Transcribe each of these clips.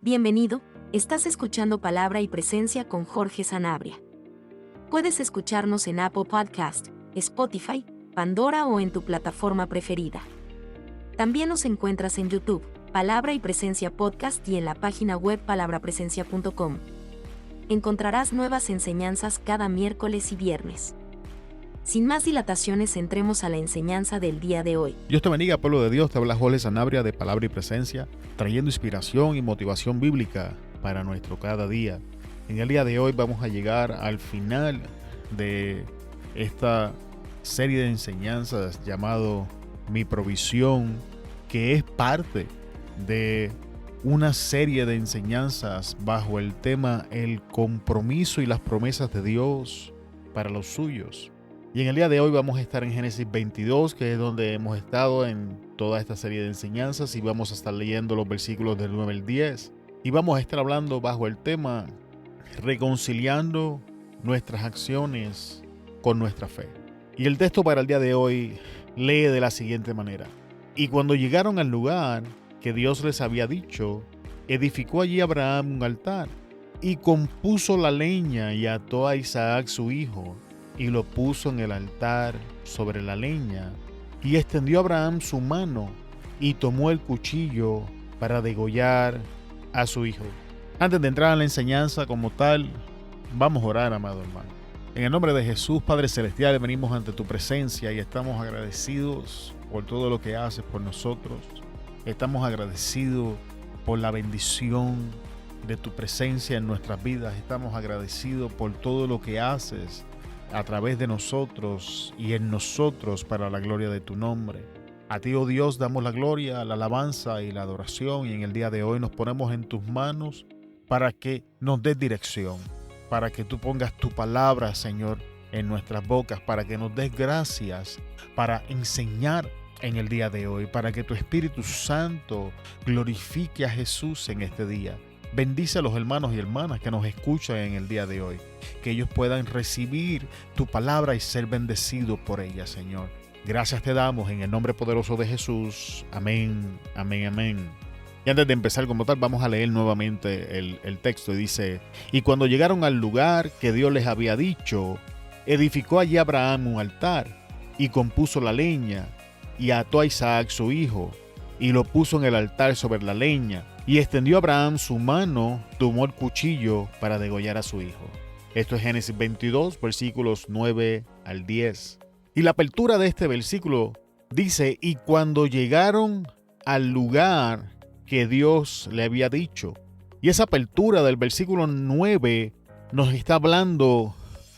Bienvenido, estás escuchando Palabra y Presencia con Jorge Sanabria. Puedes escucharnos en Apple Podcast, Spotify, Pandora o en tu plataforma preferida. También nos encuentras en YouTube, Palabra y Presencia Podcast y en la página web palabrapresencia.com. Encontrarás nuevas enseñanzas cada miércoles y viernes. Sin más dilataciones, entremos a la enseñanza del día de hoy. Dios te bendiga, pueblo de Dios. Te habla Jorge Sanabria de Palabra y Presencia, trayendo inspiración y motivación bíblica para nuestro cada día. En el día de hoy vamos a llegar al final de esta serie de enseñanzas llamado Mi Provisión, que es parte de una serie de enseñanzas bajo el tema El compromiso y las promesas de Dios para los suyos. Y en el día de hoy vamos a estar en Génesis 22, que es donde hemos estado en toda esta serie de enseñanzas, y vamos a estar leyendo los versículos del 9 al 10. Y vamos a estar hablando bajo el tema reconciliando nuestras acciones con nuestra fe. Y el texto para el día de hoy lee de la siguiente manera. Y cuando llegaron al lugar que Dios les había dicho, edificó allí Abraham un altar y compuso la leña y ató a Isaac su hijo y lo puso en el altar sobre la leña. Y extendió Abraham su mano y tomó el cuchillo para degollar a su hijo. Antes de entrar a la enseñanza como tal, vamos a orar, amado hermano. En el nombre de Jesús, Padre Celestial, venimos ante tu presencia y estamos agradecidos por todo lo que haces por nosotros. Estamos agradecidos por la bendición de tu presencia en nuestras vidas. Estamos agradecidos por todo lo que haces a través de nosotros y en nosotros para la gloria de tu nombre. A ti, oh Dios, damos la gloria, la alabanza y la adoración, y en el día de hoy nos ponemos en tus manos para que nos des dirección, para que tú pongas tu palabra, Señor, en nuestras bocas, para que nos des gracias, para enseñar en el día de hoy, para que tu Espíritu Santo glorifique a Jesús en este día. Bendice a los hermanos y hermanas que nos escuchan en el día de hoy, que ellos puedan recibir tu palabra y ser bendecidos por ella, Señor. Gracias te damos en el nombre poderoso de Jesús. Amén, amén, amén. Y antes de empezar como tal, vamos a leer nuevamente el texto. Y dice: y cuando llegaron al lugar que Dios les había dicho, edificó allí Abraham un altar y compuso la leña y ató a Isaac su hijo y lo puso en el altar sobre la leña. Y extendió Abraham su mano, tomó el cuchillo para degollar a su hijo. Esto es Génesis 22, versículos 9 al 10. Y la apertura de este versículo dice: y cuando llegaron al lugar que Dios le había dicho. Y esa apertura del versículo 9 nos está hablando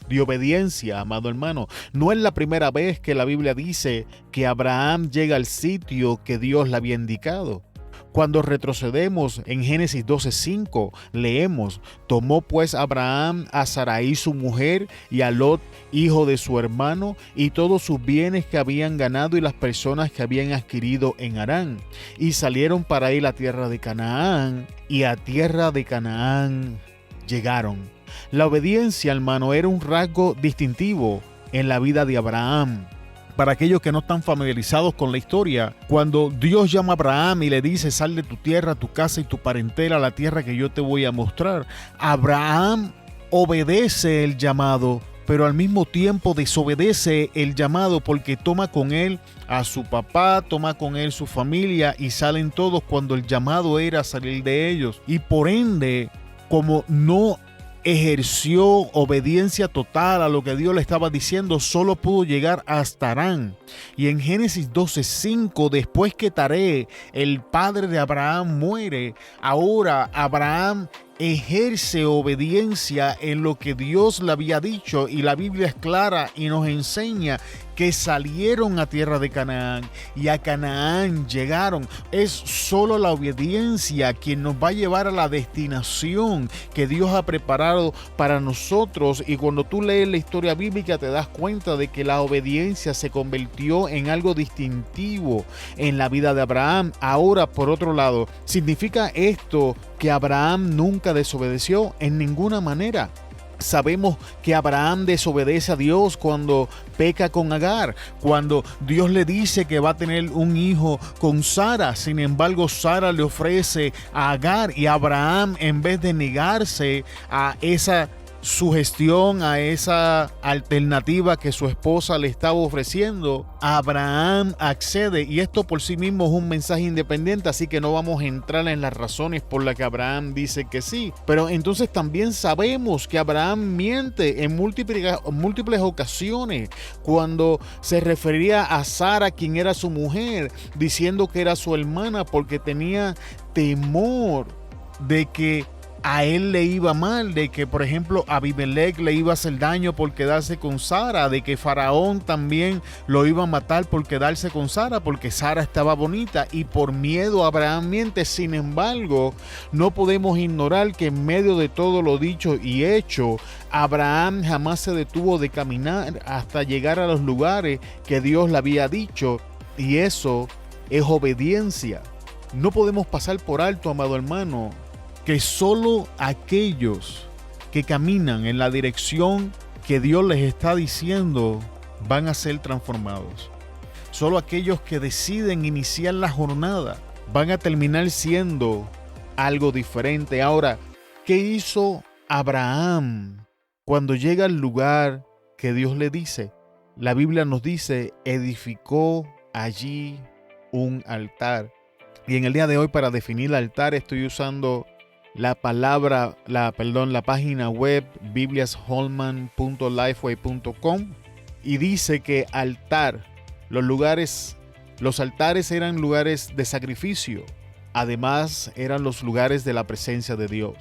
de obediencia, amado hermano. No es la primera vez que la Biblia dice que Abraham llega al sitio que Dios le había indicado. Cuando retrocedemos en Génesis 12:5, leemos: tomó pues Abraham a Sarai su mujer y a Lot, hijo de su hermano, y todos sus bienes que habían ganado y las personas que habían adquirido en Harán, y salieron para ir a tierra de Canaán, y a tierra de Canaán llegaron. La obediencia, hermano, era un rasgo distintivo en la vida de Abraham. Para aquellos que no están familiarizados con la historia, cuando Dios llama a Abraham y le dice: sal de tu tierra, tu casa y tu parentela a la tierra que yo te voy a mostrar, Abraham obedece el llamado, pero al mismo tiempo desobedece el llamado, porque toma con él a su papá, toma con él su familia, y salen todos cuando el llamado era salir de ellos. Y por ende, como no ejerció obediencia total a lo que Dios le estaba diciendo, solo pudo llegar hasta Harán. Y en Génesis 12:5, después que Taré, el padre de Abraham, muere, ahora Abraham ejerce obediencia en lo que Dios le había dicho, y la Biblia es clara y nos enseña que salieron a tierra de Canaán y a Canaán llegaron. Es solo la obediencia quien nos va a llevar a la destinación que Dios ha preparado para nosotros. Y cuando tú lees la historia bíblica te das cuenta de que la obediencia se convirtió en algo distintivo en la vida de Abraham. Ahora, por otro lado, ¿significa esto que Abraham nunca desobedeció? En ninguna manera. Sabemos que Abraham desobedece a Dios cuando peca con Agar, cuando Dios le dice que va a tener un hijo con Sara. Sin embargo, Sara le ofrece a Agar y Abraham, en vez de negarse a esa sugestión, a esa alternativa que su esposa le estaba ofreciendo, Abraham accede, y esto por sí mismo es un mensaje independiente, así que no vamos a entrar en las razones por las que Abraham dice que sí. Pero entonces también sabemos que Abraham miente en múltiples ocasiones cuando se refería a Sara, quien era su mujer, diciendo que era su hermana, porque tenía temor de que a él le iba mal, de que por ejemplo Abimelech le iba a hacer daño por quedarse con Sara, de que Faraón también lo iba a matar por quedarse con Sara, porque Sara estaba bonita, y por miedo Abraham miente. Sin embargo, no podemos ignorar que en medio de todo lo dicho y hecho, Abraham jamás se detuvo de caminar hasta llegar a los lugares que Dios le había dicho, y eso es obediencia. No podemos pasar por alto, amado hermano, que solo aquellos que caminan en la dirección que Dios les está diciendo van a ser transformados. Solo aquellos que deciden iniciar la jornada van a terminar siendo algo diferente. Ahora, ¿qué hizo Abraham cuando llega al lugar que Dios le dice? La Biblia nos dice, edificó allí un altar. Y en el día de hoy, para definir el altar, estoy usando la página web bibliasholman.lifeway.com, y dice que los altares eran lugares de sacrificio. Además, eran los lugares de la presencia de Dios.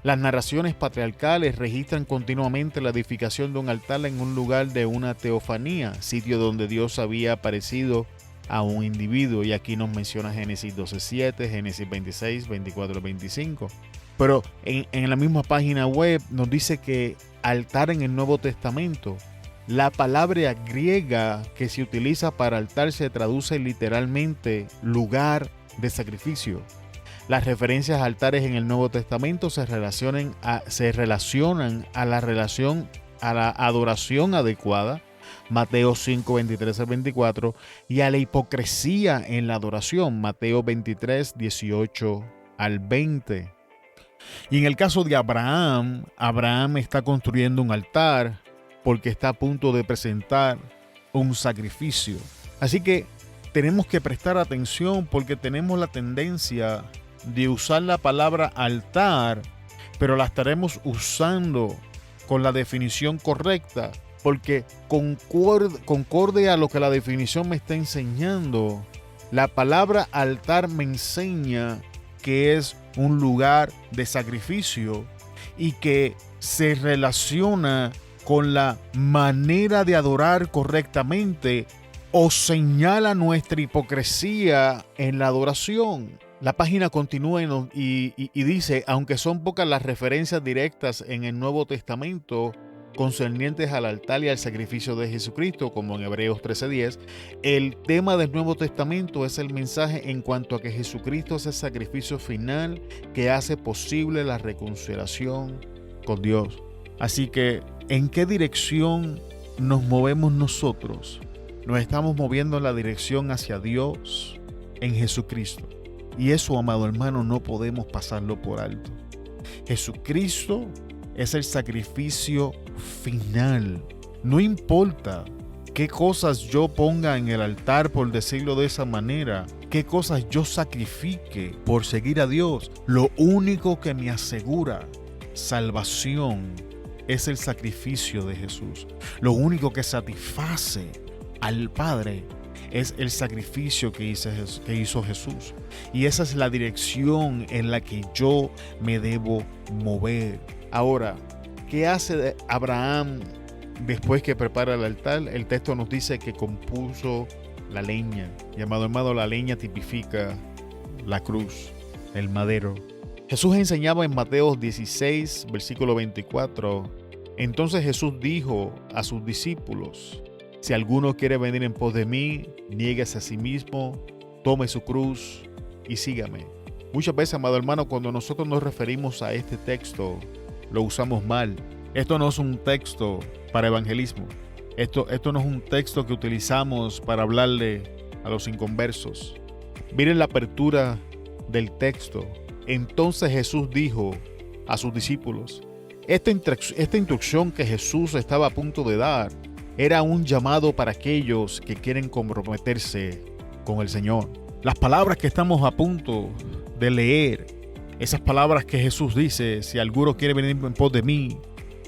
Las narraciones patriarcales registran continuamente la edificación de un altar en un lugar de una teofanía, sitio donde Dios había aparecido a un individuo, y aquí nos menciona Génesis 12:7, Génesis 26, 24, 25. Pero en la misma página web nos dice que altar en el Nuevo Testamento, la palabra griega que se utiliza para altar se traduce literalmente lugar de sacrificio. Las referencias a altares en el Nuevo Testamento se relacionan a la adoración adecuada, Mateo 5, 23 al 24, y a la hipocresía en la adoración, Mateo 23, 18 al 20. Y en el caso de Abraham, Abraham está construyendo un altar porque está a punto de presentar un sacrificio. Así que tenemos que prestar atención, porque tenemos la tendencia de usar la palabra altar, pero la estaremos usando con la definición correcta, porque concorde a lo que la definición me está enseñando. La palabra altar me enseña que es un lugar de sacrificio y que se relaciona con la manera de adorar correctamente, o señala nuestra hipocresía en la adoración. La página continúa y dice, aunque son pocas las referencias directas en el Nuevo Testamento concernientes al altar y al sacrificio de Jesucristo, como en Hebreos 13:10, el tema del Nuevo Testamento es el mensaje en cuanto a que Jesucristo es el sacrificio final que hace posible la reconciliación con Dios. Así que, ¿en qué dirección nos movemos nosotros? Nos estamos moviendo en la dirección hacia Dios en Jesucristo. Y eso, amado hermano, no podemos pasarlo por alto. Jesucristo es el sacrificio final. No importa qué cosas yo ponga en el altar, por decirlo de esa manera, qué cosas yo sacrifique por seguir a Dios. Lo único que me asegura salvación es el sacrificio de Jesús. Lo único que satisface al Padre es el sacrificio que hizo Jesús. Y esa es la dirección en la que yo me debo mover. Ahora, ¿qué hace Abraham después que prepara el altar? El texto nos dice que compuso la leña. Y, amado hermano, la leña tipifica la cruz, el madero. Jesús enseñaba en Mateo 16, versículo 24. Entonces Jesús dijo a sus discípulos: si alguno quiere venir en pos de mí, niéguese a sí mismo, tome su cruz y sígame. Muchas veces, amado hermano, cuando nosotros nos referimos a este texto, lo usamos mal. Esto no es un texto para evangelismo. Esto no es un texto que utilizamos para hablarle a los inconversos. Miren la apertura del texto. Entonces Jesús dijo a sus discípulos. Esta instrucción que Jesús estaba a punto de dar era un llamado para aquellos que quieren comprometerse con el Señor. Las palabras que estamos a punto de leer, esas palabras que Jesús dice, si alguno quiere venir en pos de mí,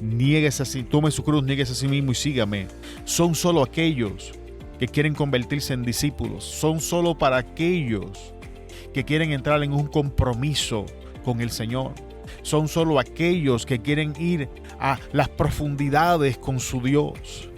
niéguese así, tome su cruz, niéguese a sí mismo y sígame. Son solo aquellos que quieren convertirse en discípulos. Son solo para aquellos que quieren entrar en un compromiso con el Señor. Son solo aquellos que quieren ir a las profundidades con su Dios.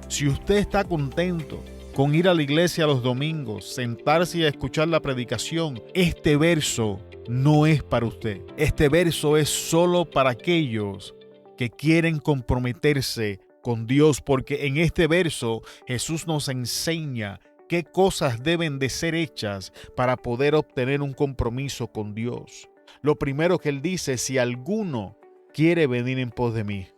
Si usted está contento con ir a la iglesia los domingos, sentarse y escuchar la predicación, este verso no es para usted. Este verso es solo para aquellos que quieren comprometerse con Dios, porque en este verso Jesús nos enseña qué cosas deben de ser hechas para poder obtener un compromiso con Dios. Lo primero que él dice, si alguno quiere venir en pos de mí.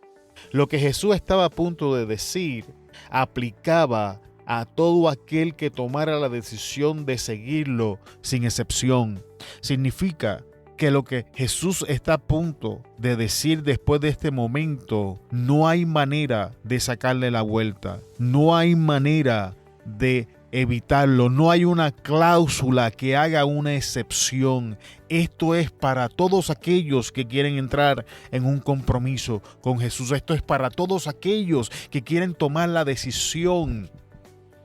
Lo que Jesús estaba a punto de decir aplicaba a todo aquel que tomara la decisión de seguirlo sin excepción. Significa que lo que Jesús está a punto de decir después de este momento, no hay manera de sacarle la vuelta. No hay manera de evitarlo. No hay una cláusula que haga una excepción. Esto es para todos aquellos que quieren entrar en un compromiso con Jesús. Esto es para todos aquellos que quieren tomar la decisión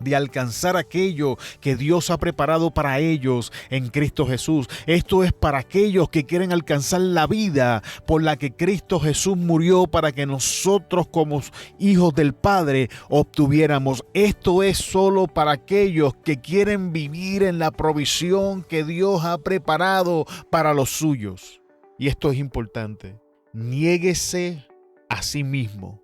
de alcanzar aquello que Dios ha preparado para ellos en Cristo Jesús. Esto es para aquellos que quieren alcanzar la vida por la que Cristo Jesús murió para que nosotros como hijos del Padre obtuviéramos. Esto es solo para aquellos que quieren vivir en la provisión que Dios ha preparado para los suyos. Y esto es importante. Niéguese a sí mismo.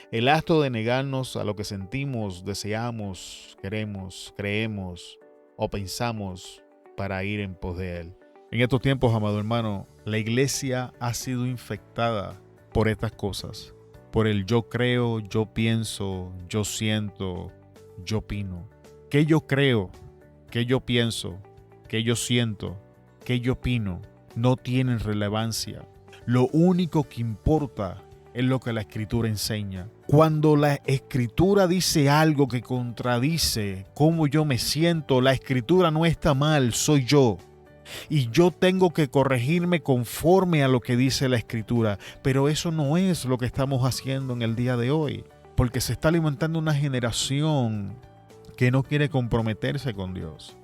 El acto de negarnos a lo que sentimos, deseamos, queremos, creemos o pensamos para ir en pos de Él. En estos tiempos, amado hermano, la iglesia ha sido infectada por estas cosas. Por el yo creo, yo pienso, yo siento, yo opino. ¿Qué yo creo? ¿Qué yo pienso? ¿Qué yo siento? ¿Qué yo opino? No tienen relevancia. Lo único que importa es lo que la Escritura enseña. Cuando la Escritura dice algo que contradice cómo yo me siento, la Escritura no está mal, soy yo. Y yo tengo que corregirme conforme a lo que dice la Escritura. Pero eso no es lo que estamos haciendo en el día de hoy. Porque se está alimentando una generación que no quiere comprometerse con Dios.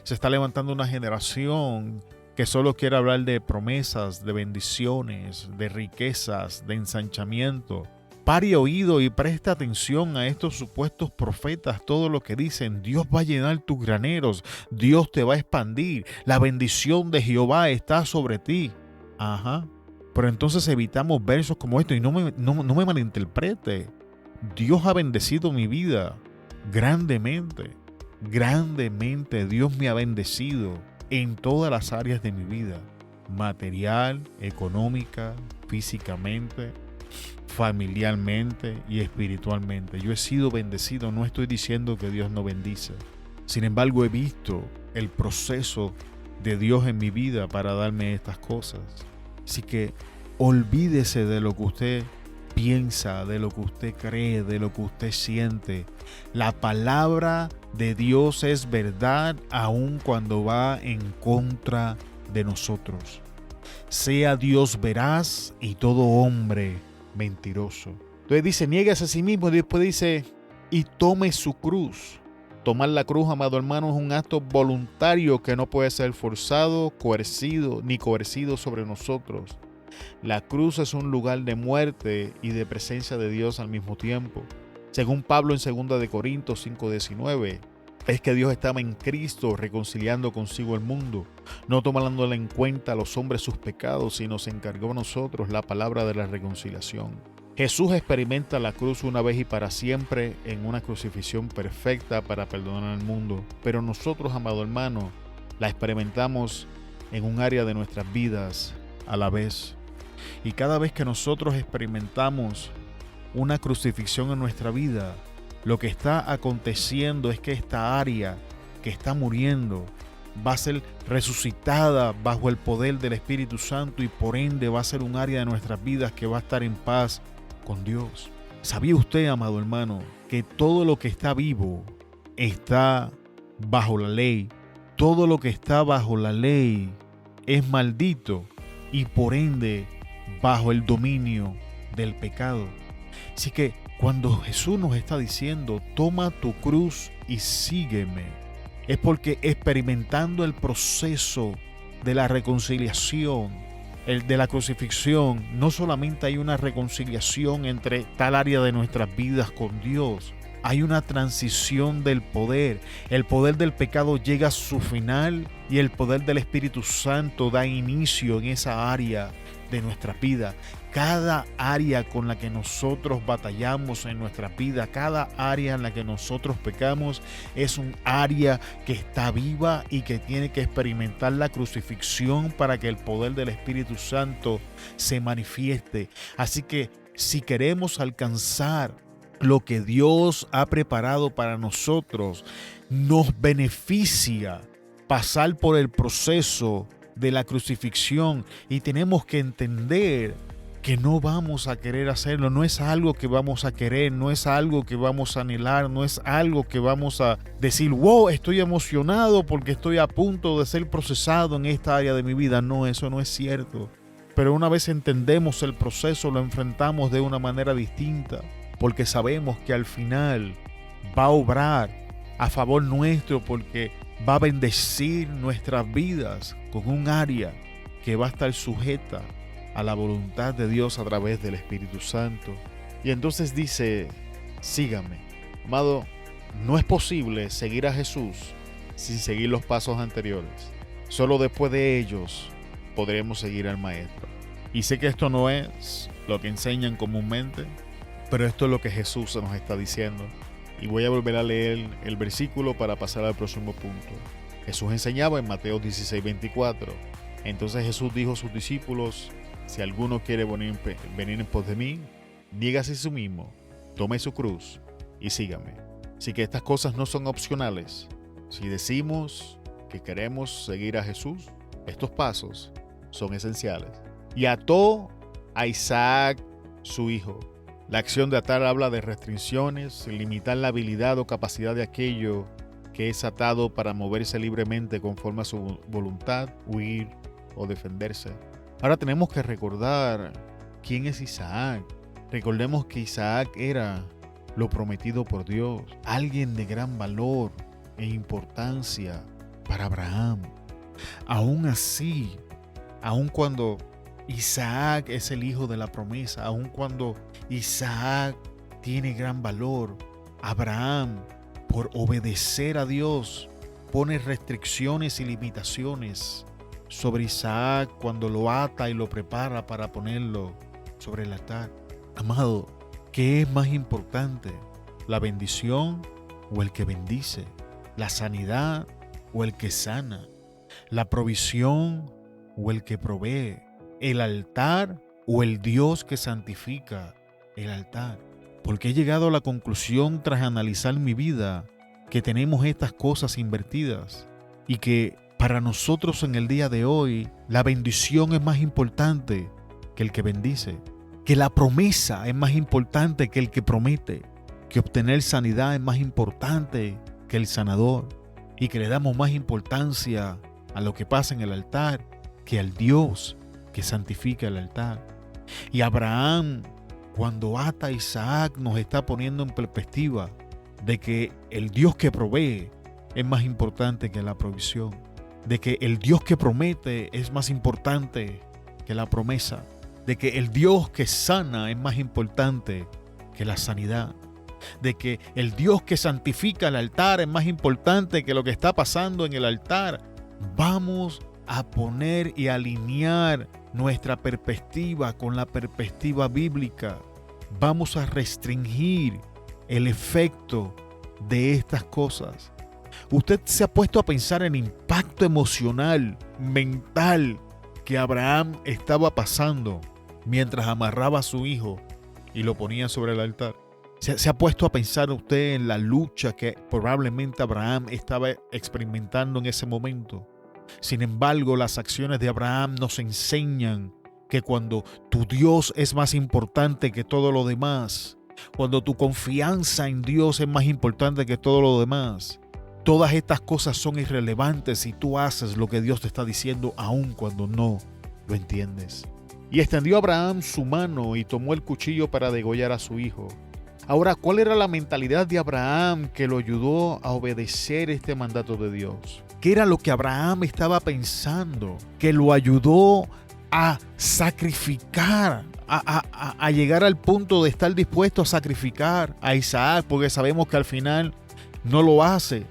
Se está levantando una generación que solo quiere hablar de promesas, de bendiciones, de riquezas, de ensanchamiento. Pare oído y presta atención a estos supuestos profetas, todo lo que dicen. Dios va a llenar tus graneros, Dios te va a expandir, la bendición de Jehová está sobre ti. Ajá. Pero entonces evitamos versos como estos y no me malinterprete. Dios ha bendecido mi vida grandemente, grandemente. Dios me ha bendecido en todas las áreas de mi vida, material, económica, físicamente, familiarmente y espiritualmente. Yo he sido bendecido, no estoy diciendo que Dios no bendice. Sin embargo, he visto el proceso de Dios en mi vida para darme estas cosas. Así que olvídese de lo que usted piensa, de lo que usted cree, de lo que usted siente. La palabra de Dios es verdad aun cuando va en contra de nosotros. Sea Dios veraz y todo hombre mentiroso. Entonces dice, niéguese a sí mismo, y después dice, y tome su cruz. Tomar la cruz, amado hermano, es un acto voluntario que no puede ser forzado, coercido, ni coercido sobre nosotros. La cruz es un lugar de muerte y de presencia de Dios al mismo tiempo. Según Pablo en 2 Corintios 5:19, es que Dios estaba en Cristo reconciliando consigo el mundo, no tomándole en cuenta a los hombres sus pecados, sino se encargó a nosotros la palabra de la reconciliación. Jesús experimenta la cruz una vez y para siempre en una crucifixión perfecta para perdonar al mundo, pero nosotros, amado hermano, la experimentamos en un área de nuestras vidas a la vez. Y cada vez que nosotros experimentamos una crucifixión en nuestra vida, lo que está aconteciendo es que esta área que está muriendo va a ser resucitada bajo el poder del Espíritu Santo y por ende va a ser un área de nuestras vidas que va a estar en paz con Dios. ¿Sabía usted, amado hermano, que todo lo que está vivo está bajo la ley? Todo lo que está bajo la ley es maldito y por ende bajo el dominio del pecado. Así que cuando Jesús nos está diciendo, toma tu cruz y sígueme, es porque experimentando el proceso de la reconciliación, el de la crucifixión, no solamente hay una reconciliación entre tal área de nuestras vidas con Dios, hay una transición del poder. El poder del pecado llega a su final y el poder del Espíritu Santo da inicio en esa área de nuestra vida. Cada área con la que nosotros batallamos en nuestra vida, cada área en la que nosotros pecamos, es un área que está viva y que tiene que experimentar la crucifixión para que el poder del Espíritu Santo se manifieste. Así que si queremos alcanzar lo que Dios ha preparado para nosotros, nos beneficia pasar por el proceso de la crucifixión y tenemos que entender que no vamos a querer hacerlo, no es algo que vamos a querer, no es algo que vamos a anhelar, no es algo que vamos a decir, wow, estoy emocionado porque estoy a punto de ser procesado en esta área de mi vida. No, eso no es cierto. Pero una vez entendemos el proceso, lo enfrentamos de una manera distinta, porque sabemos que al final va a obrar a favor nuestro, porque va a bendecir nuestras vidas con un área que va a estar sujeta a la voluntad de Dios a través del Espíritu Santo. Y entonces dice, sígame. Amado, no es posible seguir a Jesús sin seguir los pasos anteriores. Solo después de ellos podremos seguir al Maestro. Y sé que esto no es lo que enseñan comúnmente, pero esto es lo que Jesús nos está diciendo. Y voy a volver a leer el versículo para pasar al próximo punto. Jesús enseñaba en Mateo 16:24. Entonces Jesús dijo a sus discípulos, si alguno quiere venir en pos de mí, niégase a sí mismo, tome su cruz y sígame. Así que estas cosas no son opcionales. Si decimos que queremos seguir a Jesús, estos pasos son esenciales. Y ató a Isaac, su hijo. La acción de atar habla de restricciones, limitar la habilidad o capacidad de aquello que es atado para moverse libremente conforme a su voluntad, huir o defenderse. Ahora tenemos que recordar quién es Isaac. Recordemos que Isaac era lo prometido por Dios, alguien de gran valor e importancia para Abraham. Aún así, aun cuando Isaac es el hijo de la promesa, aun cuando Isaac tiene gran valor, Abraham, por obedecer a Dios, pone restricciones y limitaciones sobre Isaac cuando lo ata y lo prepara para ponerlo sobre el altar. Amado, ¿qué es más importante? ¿La bendición o el que bendice? ¿La sanidad o el que sana? ¿La provisión o el que provee? ¿El altar o el Dios que santifica el altar? Porque he llegado a la conclusión tras analizar mi vida que tenemos estas cosas invertidas y que para nosotros en el día de hoy la bendición es más importante que el que bendice, que la promesa es más importante que el que promete, que obtener sanidad es más importante que el sanador y que le damos más importancia a lo que pasa en el altar que al Dios que santifica el altar. Y Abraham, cuando ata a Isaac, nos está poniendo en perspectiva de que el Dios que provee es más importante que la provisión, de que el Dios que promete es más importante que la promesa, de que el Dios que sana es más importante que la sanidad, de que el Dios que santifica el altar es más importante que lo que está pasando en el altar. Vamos a poner y alinear nuestra perspectiva con la perspectiva bíblica. Vamos a restringir el efecto de estas cosas. Usted se ha puesto a pensar en el impacto emocional, mental que Abraham estaba pasando mientras amarraba a su hijo y lo ponía sobre el altar. ¿Se ha puesto a pensar usted en la lucha que probablemente Abraham estaba experimentando en ese momento? Sin embargo, las acciones de Abraham nos enseñan que cuando tu Dios es más importante que todo lo demás, cuando tu confianza en Dios es más importante que todo lo demás, todas estas cosas son irrelevantes si tú haces lo que Dios te está diciendo, aun cuando no lo entiendes. Y extendió Abraham su mano y tomó el cuchillo para degollar a su hijo. Ahora, ¿cuál era la mentalidad de Abraham que lo ayudó a obedecer este mandato de Dios? ¿Qué era lo que Abraham estaba pensando que lo ayudó a sacrificar, a llegar al punto de estar dispuesto a sacrificar a Isaac? Porque sabemos que al final no lo hace,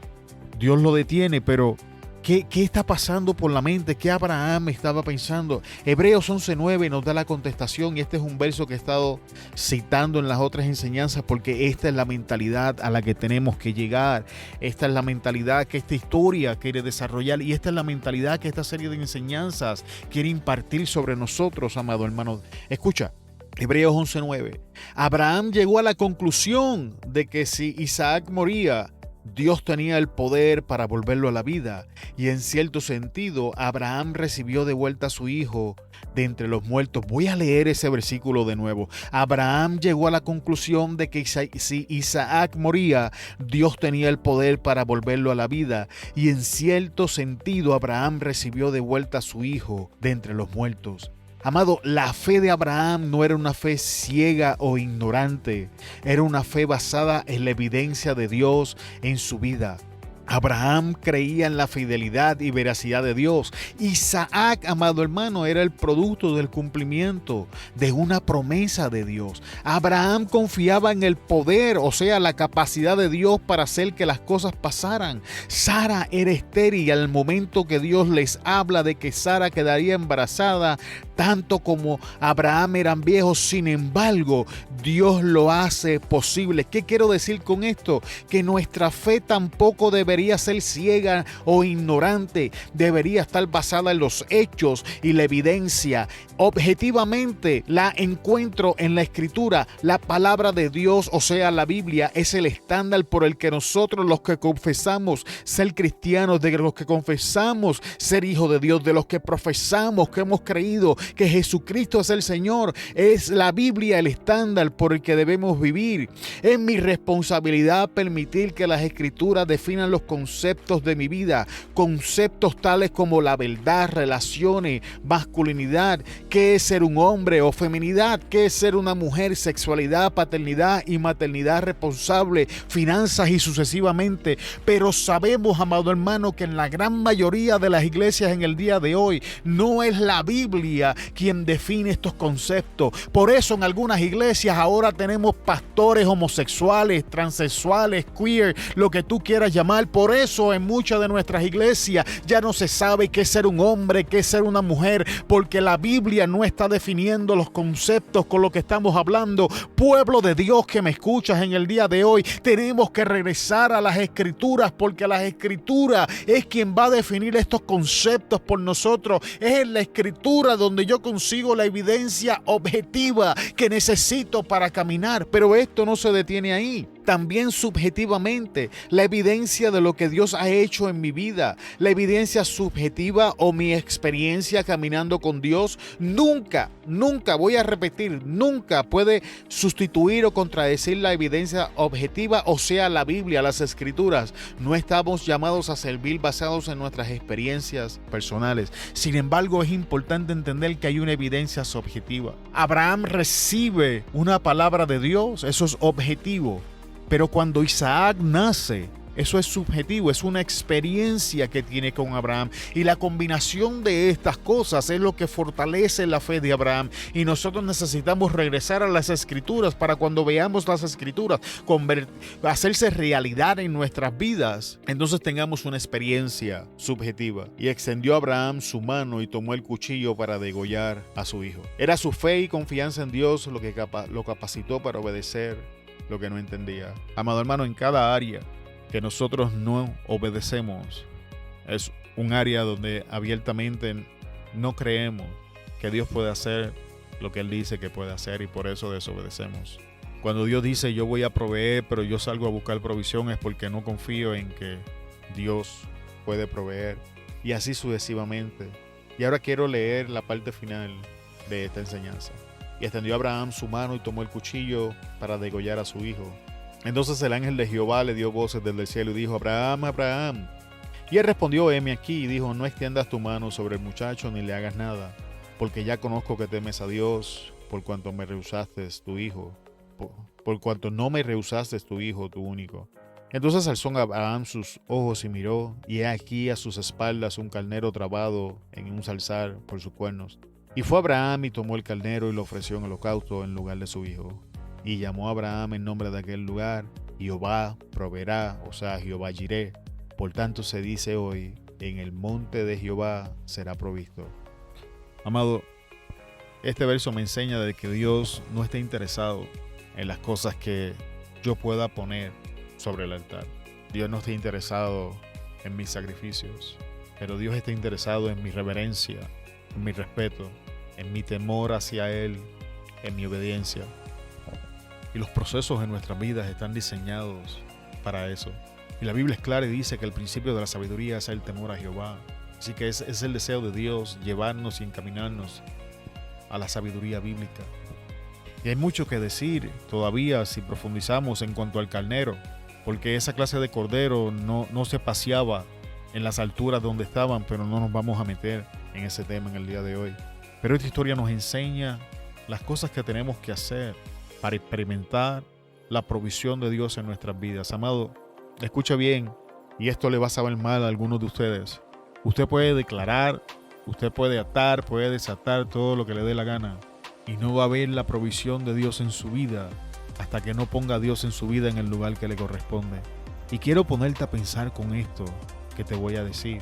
Dios lo detiene, pero ¿qué está pasando por la mente? ¿Qué Abraham estaba pensando? Hebreos 11:9 nos da la contestación, y este es un verso que he estado citando en las otras enseñanzas porque esta es la mentalidad a la que tenemos que llegar. Esta es la mentalidad que esta historia quiere desarrollar, y esta es la mentalidad que esta serie de enseñanzas quiere impartir sobre nosotros, amado hermano. Escucha, Hebreos 11:9. Abraham llegó a la conclusión de que si Isaac moría, Dios tenía el poder para volverlo a la vida, y en cierto sentido Abraham recibió de vuelta a su hijo de entre los muertos. Voy a leer ese versículo de nuevo. Abraham llegó a la conclusión de que si Isaac moría, Dios tenía el poder para volverlo a la vida, y en cierto sentido Abraham recibió de vuelta a su hijo de entre los muertos. Amado, la fe de Abraham no era una fe ciega o ignorante, era una fe basada en la evidencia de Dios en su vida. Abraham creía en la fidelidad y veracidad de Dios. Isaac, amado hermano, era el producto del cumplimiento de una promesa de Dios. Abraham confiaba en el poder, o sea, la capacidad de Dios para hacer que las cosas pasaran. Sara era estéril al momento que Dios les habla de que Sara quedaría embarazada, tanto como Abraham eran viejos. Sin embargo, Dios lo hace posible. ¿Qué quiero decir con esto? Que nuestra fe tampoco debería ser ciega o ignorante, debería estar basada en los hechos y la evidencia. Objetivamente la encuentro en la Escritura. La palabra de Dios, o sea, la Biblia, es el estándar por el que nosotros, los que confesamos ser cristianos, de los que confesamos ser hijos de Dios, de los que profesamos que hemos creído que Jesucristo es el Señor, es la Biblia el estándar por el que debemos vivir. Es mi responsabilidad permitir que las Escrituras definan los conceptos de mi vida, conceptos tales como la verdad, relaciones, masculinidad, qué es ser un hombre o feminidad, qué es ser una mujer, sexualidad, paternidad y maternidad responsable, finanzas y sucesivamente. Pero sabemos, amado hermano, que en la gran mayoría de las iglesias en el día de hoy no es la Biblia quien define estos conceptos. Por eso en algunas iglesias ahora tenemos pastores homosexuales, transexuales, queer, lo que tú quieras llamar. Por eso en muchas de nuestras iglesias ya no se sabe qué es ser un hombre, qué es ser una mujer, porque la Biblia no está definiendo los conceptos con lo que estamos hablando. Pueblo de Dios que me escuchas en el día de hoy, tenemos que regresar a las Escrituras, porque las Escrituras es quien va a definir estos conceptos por nosotros. Es en la Escritura donde yo consigo la evidencia objetiva que necesito para caminar. Pero esto no se detiene ahí. También subjetivamente, la evidencia de lo que Dios ha hecho en mi vida, la evidencia subjetiva o mi experiencia caminando con Dios, nunca, voy a repetir, nunca puede sustituir o contradecir la evidencia objetiva, o sea, la Biblia, las Escrituras. No estamos llamados a servir basados en nuestras experiencias personales. Sin embargo, es importante entender que hay una evidencia subjetiva. Abraham recibe una palabra de Dios, eso es objetivo. Pero cuando Isaac nace, eso es subjetivo, es una experiencia que tiene con Abraham. Y la combinación de estas cosas es lo que fortalece la fe de Abraham. Y nosotros necesitamos regresar a las Escrituras para cuando veamos las Escrituras, hacerse realidad en nuestras vidas. Entonces tengamos una experiencia subjetiva. Y extendió Abraham su mano y tomó el cuchillo para degollar a su hijo. Era su fe y confianza en Dios lo que lo capacitó para obedecer lo que no entendía. Amado hermano, en cada área que nosotros no obedecemos es un área donde abiertamente no creemos que Dios puede hacer lo que Él dice que puede hacer y por eso desobedecemos. Cuando Dios dice yo voy a proveer, pero yo salgo a buscar provisión, es porque no confío en que Dios puede proveer. Y así sucesivamente. Y ahora quiero leer la parte final de esta enseñanza. Y extendió Abraham su mano y tomó el cuchillo para degollar a su hijo. Entonces el ángel de Jehová le dio voces desde el cielo y dijo: Abraham, Abraham. Y él respondió: heme aquí, y dijo: no extiendas tu mano sobre el muchacho ni le hagas nada, porque ya conozco que temes a Dios, por cuanto me rehusaste tu hijo, por cuanto no me rehusaste tu hijo, tu único. Entonces alzó Abraham sus ojos y miró, y he aquí a sus espaldas un carnero trabado en un zarzal por sus cuernos. Y fue Abraham y tomó el carnero y lo ofreció en holocausto en lugar de su hijo. Y llamó a Abraham el nombre de aquel lugar: Jehová proveerá, o sea, Jehová Jireh. Por tanto se dice hoy: en el monte de Jehová será provisto. Amado, este verso me enseña de que Dios no está interesado en las cosas que yo pueda poner sobre el altar. Dios no está interesado en mis sacrificios, pero Dios está interesado en mi reverencia, en mi respeto, en mi temor hacia Él, en mi obediencia. Y los procesos en nuestras vidas están diseñados para eso. Y la Biblia es clara y dice que el principio de la sabiduría es el temor a Jehová. Así que es el deseo de Dios llevarnos y encaminarnos a la sabiduría bíblica. Y hay mucho que decir todavía si profundizamos en cuanto al carnero, porque esa clase de cordero no se paseaba en las alturas donde estaban, pero no nos vamos a meter en ese tema en el día de hoy. Pero esta historia nos enseña las cosas que tenemos que hacer para experimentar la provisión de Dios en nuestras vidas. Amado, escucha bien, y esto le va a saber mal a algunos de ustedes. Usted puede declarar, usted puede atar, puede desatar todo lo que le dé la gana, y no va a haber la provisión de Dios en su vida hasta que no ponga a Dios en su vida en el lugar que le corresponde. Y quiero ponerte a pensar con esto que te voy a decir.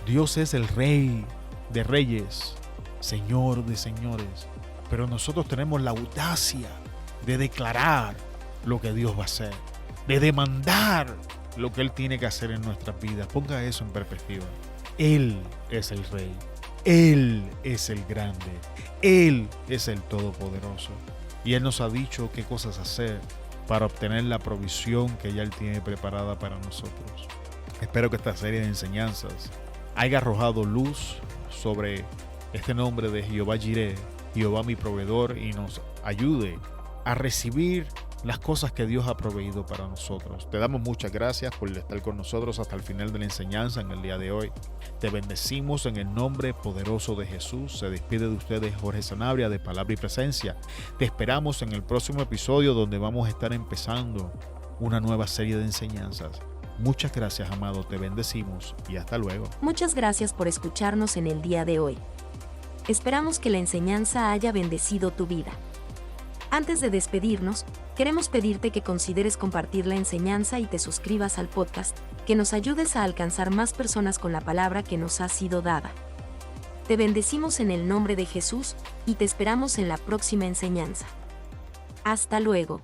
Dios es el Rey de reyes, Señor de señores, pero nosotros tenemos la audacia de declarar lo que Dios va a hacer, de demandar lo que Él tiene que hacer en nuestras vidas. Ponga eso en perspectiva. Él es el Rey, Él es el grande, Él es el Todopoderoso. Y Él nos ha dicho qué cosas hacer para obtener la provisión que ya Él tiene preparada para nosotros. Espero que esta serie de enseñanzas haya arrojado luz sobre este nombre de Jehová Jireh, Jehová mi proveedor, y nos ayude a recibir las cosas que Dios ha proveído para nosotros. Te damos muchas gracias por estar con nosotros hasta el final de la enseñanza en el día de hoy. Te bendecimos en el nombre poderoso de Jesús. Se despide de ustedes Jorge Sanabria de Palabra y Presencia. Te esperamos en el próximo episodio donde vamos a estar empezando una nueva serie de enseñanzas. Muchas gracias, amado. Te bendecimos y hasta luego. Muchas gracias por escucharnos en el día de hoy. Esperamos que la enseñanza haya bendecido tu vida. Antes de despedirnos, queremos pedirte que consideres compartir la enseñanza y te suscribas al podcast, que nos ayudes a alcanzar más personas con la palabra que nos ha sido dada. Te bendecimos en el nombre de Jesús y te esperamos en la próxima enseñanza. Hasta luego.